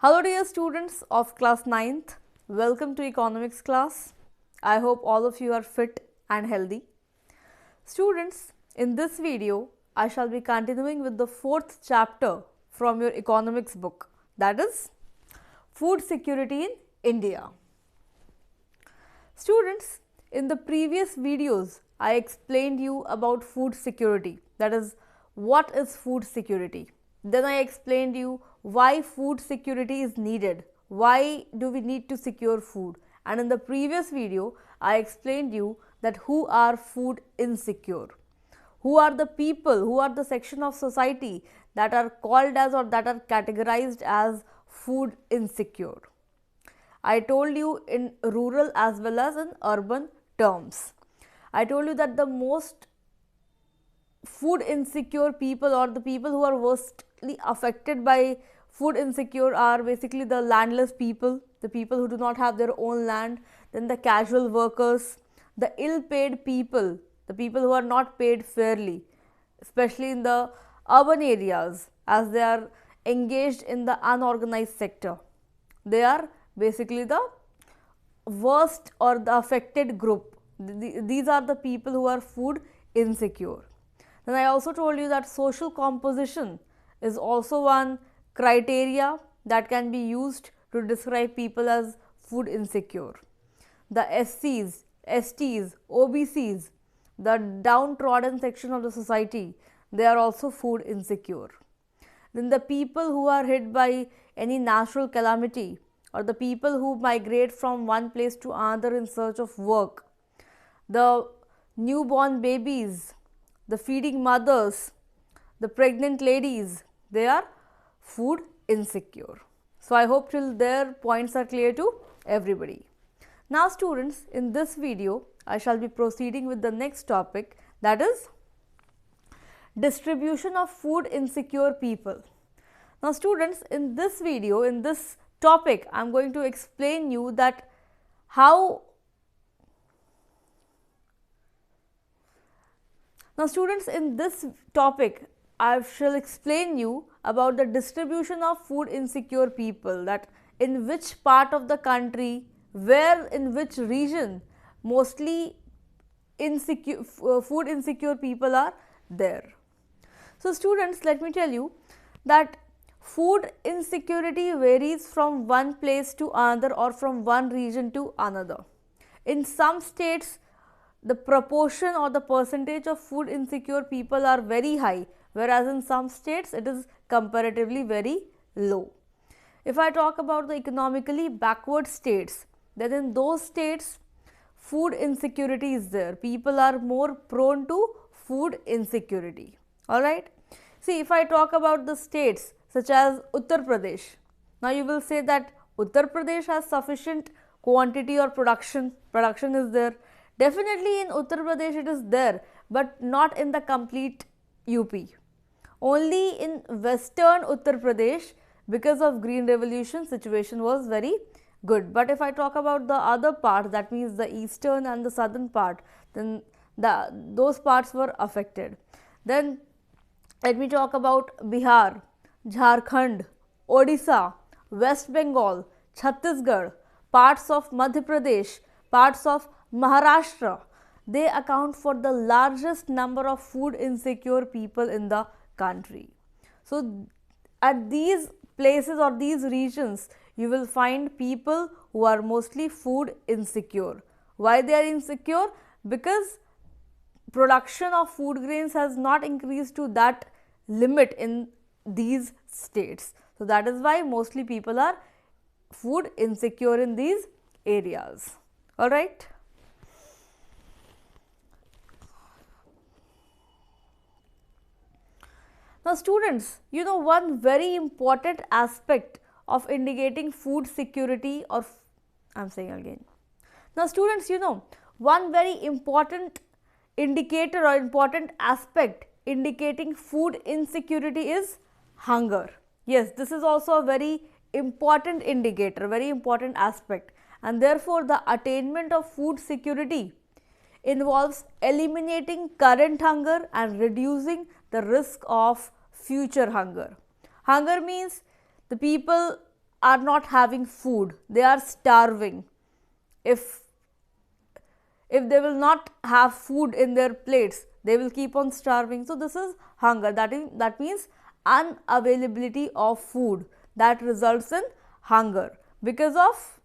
Hello dear students of class 9th, welcome to economics class. I hope all of you are fit and healthy. Students, in this video, I shall be continuing with the 4th chapter from your economics book, that is Food Security in India. Students, in the previous videos, I explained you about food security, that is what is food security. Then I explained you why food security is needed, why do we need to secure food, and in the previous video I explained you that who are food insecure, who are the people, who are the section of society that are called as or that are categorized as food insecure. I told you in rural as well as in urban terms. I told you that the most food insecure people or the people who are worstly affected by food insecure are basically the landless people, the people who do not have their own land, then the casual workers, the ill paid people, the people who are not paid fairly, especially in the urban areas as they are engaged in the unorganized sector. They are basically the worst or the affected group. These are the people who are food insecure. Then I also told you that social composition is also one criteria that can be used to describe people as food insecure. The SCs, STs, OBCs, the downtrodden section of the society, they are also food insecure. Then the people who are hit by any natural calamity or the people who migrate from one place to another in search of work, the newborn babies, the feeding mothers, the pregnant ladies, they are food insecure. So I hope till there points are clear to everybody. Now students, in this video I shall be proceeding with the next topic, that is distribution of food insecure people. Now students, in this video, in this topic, I am going to explain you that how. Now students, in this topic I shall explain you about the distribution of food insecure people, that in which part of the country, where in which region mostly food insecure people are there. So students, let me tell you that food insecurity varies from one place to another or from one region to another. In some states, the proportion or the percentage of food insecure people are very high, whereas in some states it is comparatively very low. If I talk about the economically backward states, then in those states food insecurity is there. People are more prone to food insecurity. Alright. See, if I talk about the states such as Uttar Pradesh, now you will say that Uttar Pradesh has sufficient quantity or production is there. Definitely in Uttar Pradesh it is there, but not in the complete UP. Only in western Uttar Pradesh, because of Green Revolution, situation was very good. But if I talk about the other part, that means the eastern and the southern part, then those parts were affected. Then let me talk about Bihar, Jharkhand, Odisha, West Bengal, Chhattisgarh, parts of Madhya Pradesh, parts of Maharashtra. They account for the largest number of food insecure people in the country. So at these places or these regions, you will find people who are mostly food insecure. Why they are insecure? Because production of food grains has not increased to that limit in these states. So that is why mostly people are food insecure in these areas. Alright. Now students, you know one very important aspect of indicating food security or I am saying again. Now students, you know one very important indicator or important aspect indicating food insecurity is hunger. Yes, this is also a very important indicator, very important aspect, and therefore the attainment of food security involves eliminating current hunger and reducing the risk of future hunger. Hunger means the people are not having food, they are starving. If they will not have food in their plates, they will keep on starving. So this is hunger. That means unavailability of food, that results in hunger because of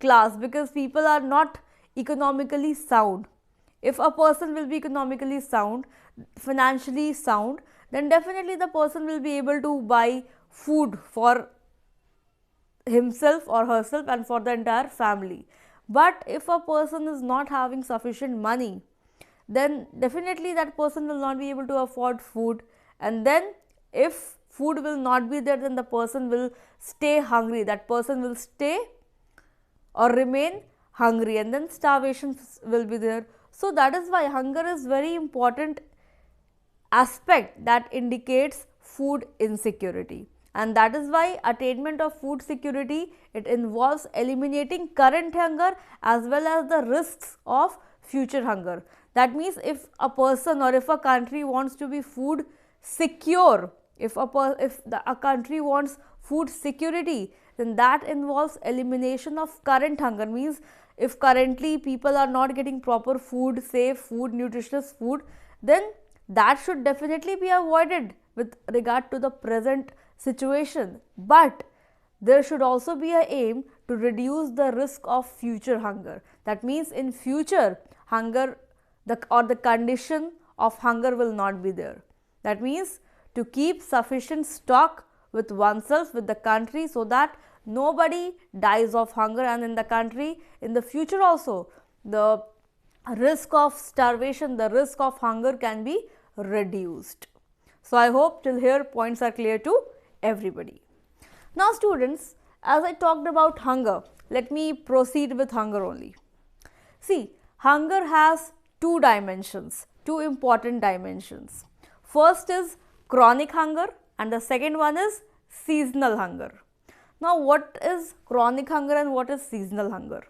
class, because people are not economically sound. If a person will be economically sound, financially sound, then definitely the person will be able to buy food for himself or herself and for the entire family. But if a person is not having sufficient money, then definitely that person will not be able to afford food, and then if food will not be there, then the person will stay hungry, that person will stay or remain hungry, and then starvation will be there. So that is why hunger is very important aspect that indicates food insecurity, and that is why attainment of food security, it involves eliminating current hunger as well as the risks of future hunger. That means if a person or if a country wants to be food secure, if a country wants food security, then that involves elimination of current hunger. Means if currently people are not getting proper food, safe food, nutritious food, then that should definitely be avoided with regard to the present situation. But there should also be a aim to reduce the risk of future hunger. That means in future hunger or the condition of hunger will not be there. That means to keep sufficient stock with oneself, with the country, so that nobody dies of hunger, and in the country in the future also the risk of starvation, the risk of hunger can be reduced. So I hope till here points are clear to everybody. Now students, as I talked about hunger, let me proceed with hunger only. See, hunger has two dimensions, two important dimensions. First is chronic hunger and the second one is seasonal hunger. Now what is chronic hunger and what is seasonal hunger?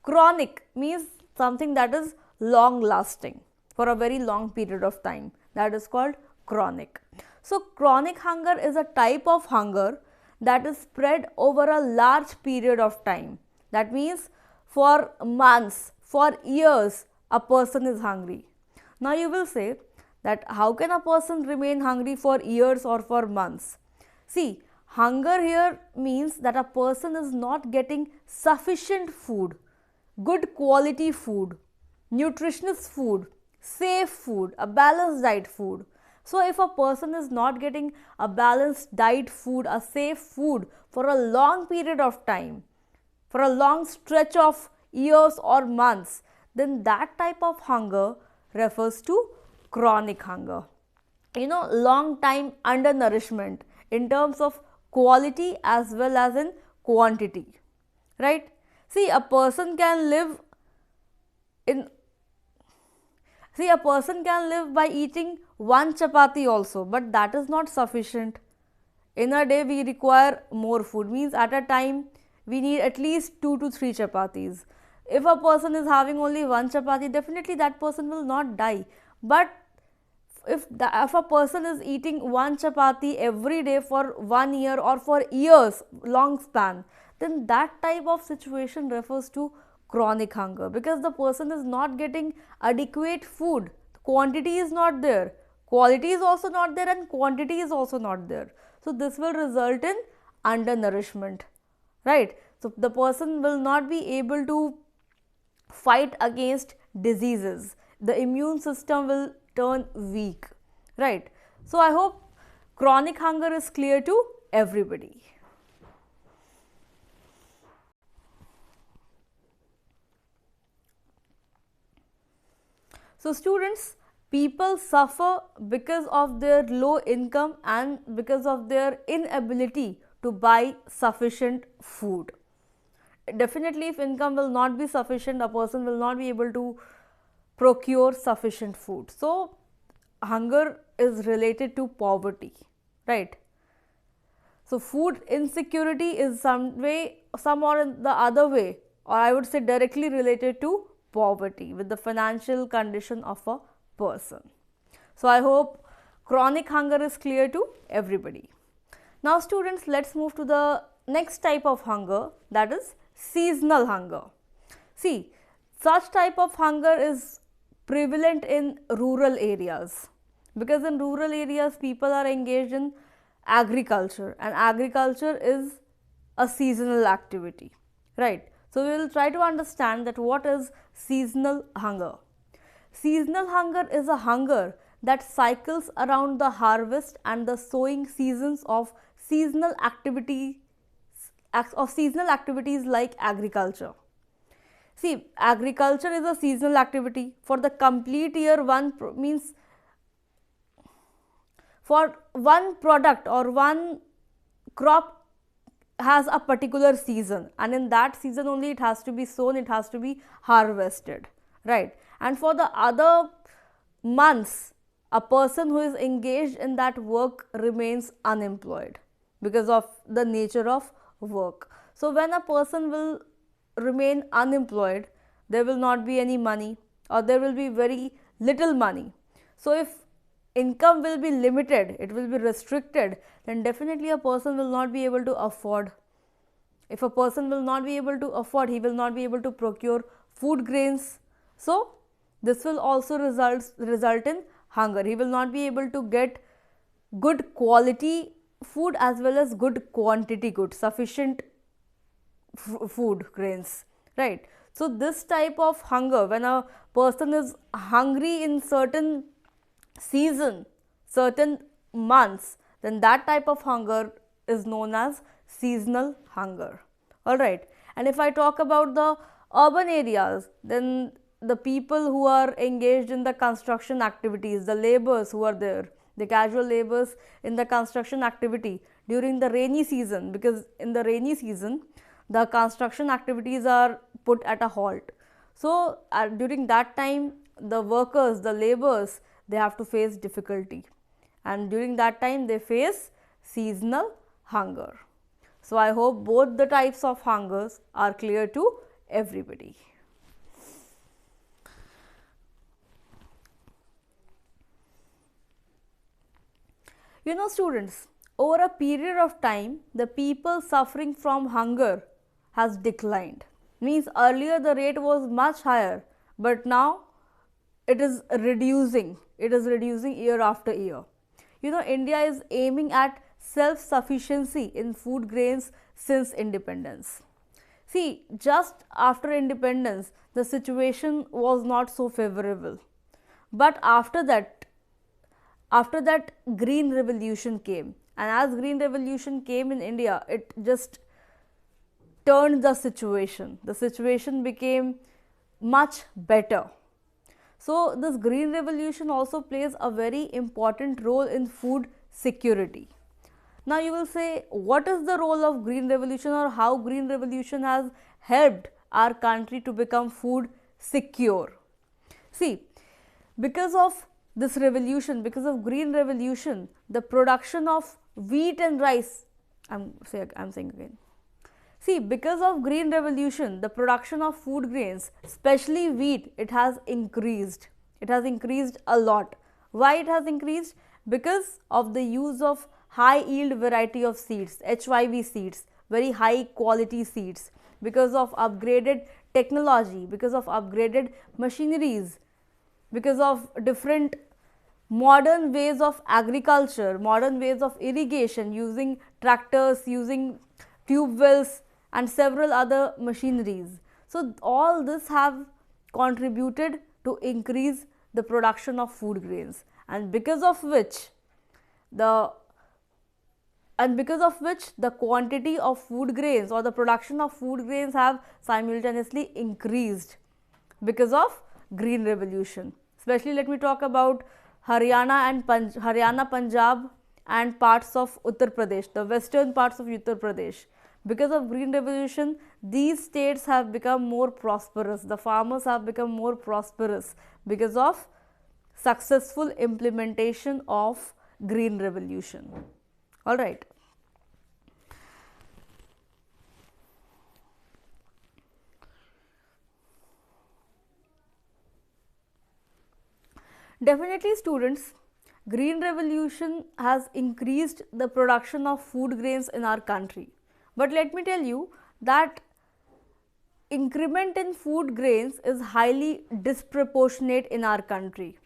Chronic means something that is long lasting for a very long period of time, that is called chronic. So chronic hunger is a type of hunger that is spread over a large period of time. That means for months, for years, a person is hungry. Now you will say that how can a person remain hungry for years or for months? See, hunger here means that a person is not getting sufficient food, good quality food, nutritious food, safe food, a balanced diet food. So if a person is not getting a balanced diet food, a safe food for a long period of time, for a long stretch of years or months, then that type of hunger refers to chronic hunger. Long time undernourishment in terms of quality as well as in quantity, right? See, a person can live by eating one chapati also, but that is not sufficient. In a day we require more food, means at a time we need at least 2 to 3 chapatis. If a person is having only one chapati, definitely that person will not die. But if a person is eating one chapati every day for 1 year or for years, long span, then that type of situation refers to chronic hunger, because the person is not getting adequate food. Quantity is not there, quality is also not there, and quantity is also not there. So this will result in undernourishment, right? So the person will not be able to fight against diseases, the immune system will turn weak, right? So I hope chronic hunger is clear to everybody. So students, people suffer because of their low income and because of their inability to buy sufficient food. Definitely if income will not be sufficient, a person will not be able to procure sufficient food. So hunger is related to poverty, right? So food insecurity is some or in the other way, or I would say directly related to poverty with the financial condition of a person. So I hope chronic hunger is clear to everybody. Now students, let's move to the next type of hunger, that is seasonal hunger. See, such type of hunger is prevalent in rural areas, because in rural areas people are engaged in agriculture, and agriculture is a seasonal activity, right? So, we will try to understand that what is seasonal hunger. Seasonal hunger is a hunger that cycles around the harvest and the sowing seasons of seasonal activities like agriculture. See, agriculture is a seasonal activity. For the complete year, means for one product or one crop has a particular season, and in that season only it has to be sown, it has to be harvested, right? And for the other months, a person who is engaged in that work remains unemployed because of the nature of work. So, when a person will remain unemployed, there will not be any money, or there will be very little money. So, if income will be limited, it will be restricted, then definitely a person will not be able to afford. If a person will not be able to afford, he will not be able to procure food grains. So, this will also result in hunger. He will not be able to get good quality food as well as good quantity, good sufficient food grains, right? So, this type of hunger, when a person is hungry in certain season, certain months, then that type of hunger is known as seasonal hunger. Alright, and if I talk about the urban areas, then the people who are engaged in the construction activities, the laborers who are there, the casual laborers in the construction activity during the rainy season, because in the rainy season the construction activities are put at a halt. So, during that time the workers, the laborers, they have to face difficulty, and during that time they face seasonal hunger. So, I hope both the types of hungers are clear to everybody. You know, students, over a period of time, the people suffering from hunger has declined. Means earlier the rate was much higher, but now it is reducing. It is reducing year after year. You know, India is aiming at self-sufficiency in food grains since independence. See, just after independence, the situation was not so favorable. But after that green revolution came, and as green revolution came in India, it just turned the situation became much better. So, this green revolution also plays a very important role in food security. Now, you will say, what is the role of green revolution, or how green revolution has helped our country to become food secure? See, because of this revolution, because of green revolution, the production of wheat and rice, I'm saying again. See, because of green revolution, the production of food grains, especially wheat, it has increased. It has increased a lot. Why it has increased? Because of the use of high yield variety of seeds, HYV seeds, very high quality seeds, because of upgraded technology, because of upgraded machineries, because of different modern ways of agriculture, modern ways of irrigation, using tractors, using tube wells and several other machineries. So, all this have contributed to increase the production of food grains, and because of which the quantity of food grains or the production of food grains have simultaneously increased because of green revolution. Especially, let me talk about Haryana, Punjab and parts of Uttar Pradesh, the western parts of Uttar Pradesh. Because of green revolution, these states have become more prosperous. The farmers have become more prosperous because of successful implementation of green revolution. All right. Definitely, students, green revolution has increased the production of food grains in our country. But let me tell you that increment in food grains is highly disproportionate in our country.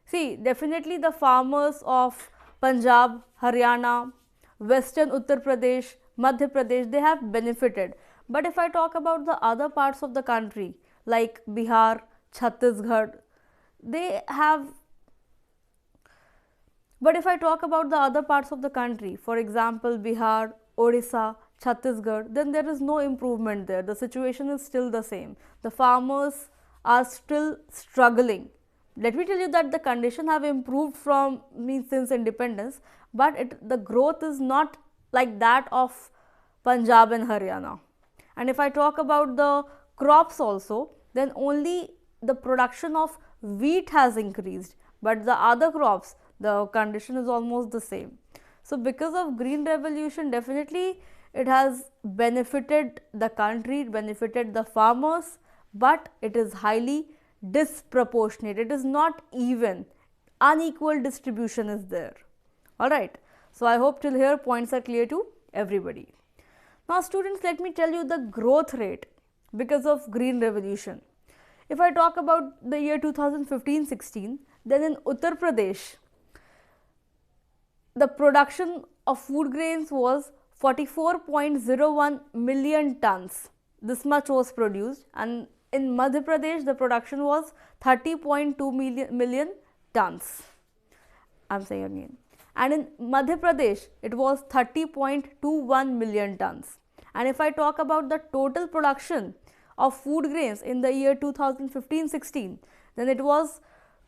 See, definitely the farmers of Punjab, Haryana, Western Uttar Pradesh, Madhya Pradesh, they have benefited. But if I talk about the other parts of the country like Bihar, Chhattisgarh, they have. But if I talk about the other parts of the country, for example, Bihar, Odisha, Chhattisgarh, then there is no improvement there. The situation is still the same. The farmers are still struggling. Let me tell you that the condition have improved from since independence, but the growth is not like that of Punjab and Haryana. And if I talk about the crops also, then only the production of wheat has increased, but the other crops, the condition is almost the same. So because of green revolution, definitely it has benefited the country, benefited the farmers, but it is highly disproportionate. It is not even. Unequal distribution is there. Alright. So I hope till here points are clear to everybody. Now students, let me tell you the growth rate because of green revolution. If I talk about the year 2015-16, then in Uttar Pradesh, the production of food grains was 44.01 million tons. This much was produced, and in Madhya Pradesh the production was 30.2 million tons. I am saying again. And in Madhya Pradesh it was 30.21 million tons. And if I talk about the total production of food grains in the year 2015-16, then it was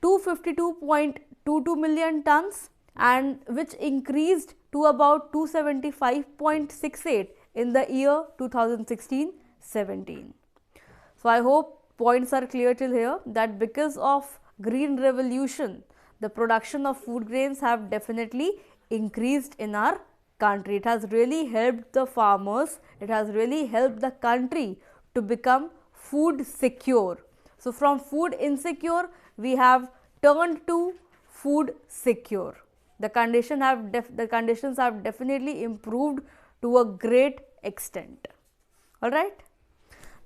252.22 million tons, and which increased to about 275.68 in the year 2016-17. So I hope points are clear till here that because of green revolution, the production of food grains have definitely increased in our country. It has really helped the farmers, it has really helped the country to become food secure. So from food insecure, we have turned to food secure. The conditions have definitely improved to a great extent. Alright.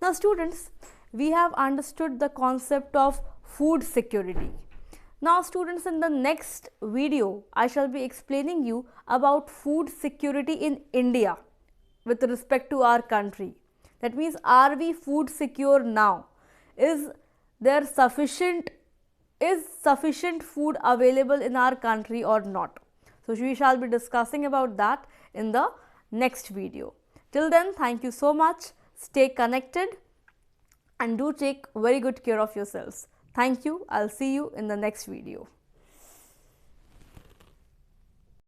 Now students, we have understood the concept of food security. Now students, in the next video, I shall be explaining you about food security in India with respect to our country. That means, are we food secure now? Is sufficient food available in our country or not? So we shall be discussing about that in the next video. Till then, thank you so much. Stay connected and do take very good care of yourselves. Thank you. I'll see you in the next video.